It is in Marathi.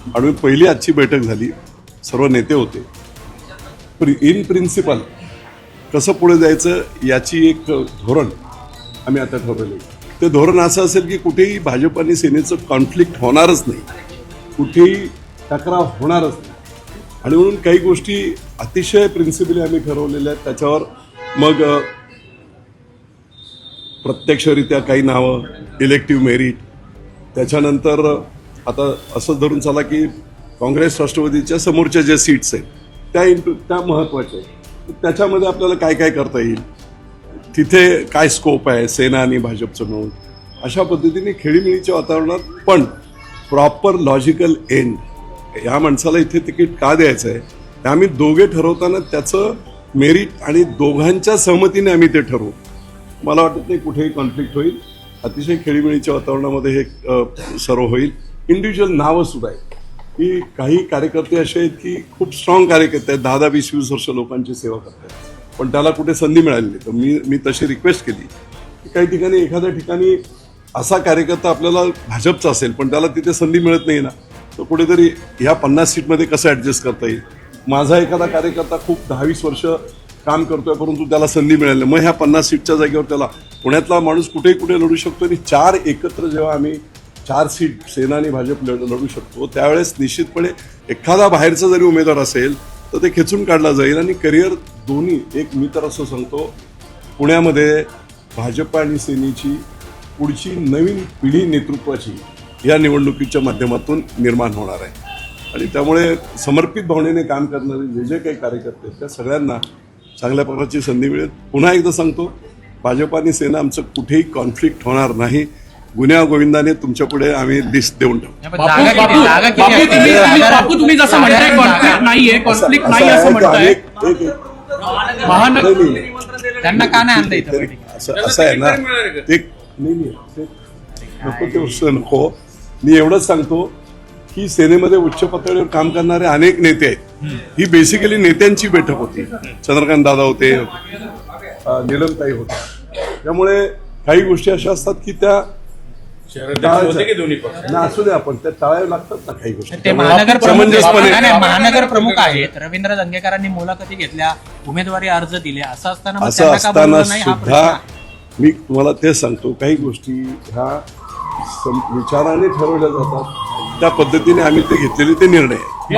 आणि पहिली आजची बैठक झाली, सर्व नेते होते. इन प्रिन्सिपल कसं पुढे जायचं याची एक धोरण आम्ही आता ठरवलं. ते धोरण असं असेल की कुठेही भाजप आणि सेनेचं कॉन्फ्लिक्ट होणारच नाही, कुठेही तक्रार होणारच नाही. आणि म्हणून काही गोष्टी अतिशय प्रिन्सिपली आम्ही ठरवलेल्या आहेत. त्याच्यावर मग प्रत्यक्षरित्या काही नावं, इलेक्टिव्ह मेरिट, त्याच्यानंतर आता असं धरून चला की काँग्रेस राष्ट्रवादीच्या समोरच्या ज्या सीट्स आहेत त्या महत्त्वाच्या आहेत. त्याच्यामध्ये आपल्याला काय काय करता येईल, तिथे काय स्कोप आहे सेना आणि भाजपचं मिळून, अशा पद्धतीने खेळीमेळीच्या वातावरणात पण प्रॉपर लॉजिकल एंड. ह्या माणसाला इथे तिकीट का द्यायचं आहे हे आम्ही दोघे ठरवताना त्याचं मेरिट आणि दोघांच्या सहमतीने आम्ही ते ठरवू. मला वाटत नाही कुठेही कॉन्फ्लिक्ट होईल. अतिशय खेळीमेळीच्या वातावरणामध्ये हे सर्व होईल. इंडिव्हिज्युअल नावं सुद्धा आहेत की काही कार्यकर्ते असे आहेत की खूप स्ट्रॉंग कार्यकर्ते आहेत, 10-20 वर्ष लोकांची सेवा करतात, पण त्याला कुठे संधी मिळाली नाही. तर मी तशी रिक्वेस्ट केली की काही ठिकाणी एखाद्या ठिकाणी असा कार्यकर्ता आपल्याला भाजपचा असेल पण त्याला तिथे संधी मिळत नाही ना, तर कुठेतरी ह्या 50 सीटमध्ये कसं ॲडजस्ट करता येईल. माझा एखादा कार्यकर्ता खूप 10-20 वर्ष काम करतोय परंतु त्याला संधी मिळाली नाही, मग ह्या 50 सीटच्या जागेवर त्याला पुण्यातला माणूस कुठेही कुठे लढू शकतो. आणि 4 एकत्र जेव्हा आम्ही 4 सीट सेना आणि भाजप लढू शकतो त्यावेळेस निश्चितपणे एखादा बाहेरचा जरी उमेदवार असेल तर ते खेचून काढला जाईल. आणि करिअर दोन्ही, एक मी तर असं सांगतो पुण्यामध्ये भाजप आणि सेनेची पुढची नवीन पिढी नेतृत्वाची या निवडणुकीच्या माध्यमातून निर्माण होणार आहे. आणि त्यामुळे समर्पित भावनेने काम करणारे जे काही कार्यकर्ते आहेत त्या सगळ्यांना चांगल्या प्रकारची संधी मिळेल. पुन्हा एकदा सांगतो, भाजप आणि सेना आमचं कुठेही कॉन्फ्लिक्ट होणार नाही. गुन्ह्या गोविंदाने तुमच्या पुढे आम्ही लिस्ट देऊन टाकू. बापू तुम्ही जसं म्हणताय कॉन्फ्लिक्ट नाहीये, कॉन्फ्लिक्ट नाही असं म्हणताय, त्यांना का नाही आणलं इथं? असं आहे ना, ते नको ते नको. मी एवढंच सांगतो की सेनेमध्ये उच्च पातळीवर काम करणारे अनेक नेते आहेत. ही बेसिकली नेत्यांची बैठक होती. चंद्रकांत दादा होते, नीलमताई होते. त्यामुळे काही गोष्टी अशा असतात की त्या असू द्या, आपण त्या टाळाव्या लागतात ना काही गोष्टी. ते महानगर प्रमुख आहेत. रवींद्र दंगेकरांनी मुलाखती घेतल्या, उमेदवारी अर्ज दिले, असं असताना सुद्धा मी तुम्हाला तेच सांगतो, काही गोष्टी ह्या विचाराने ठरवल्या जातात, त्या पद्धतीने आम्ही ते घेतलेले ते निर्णय.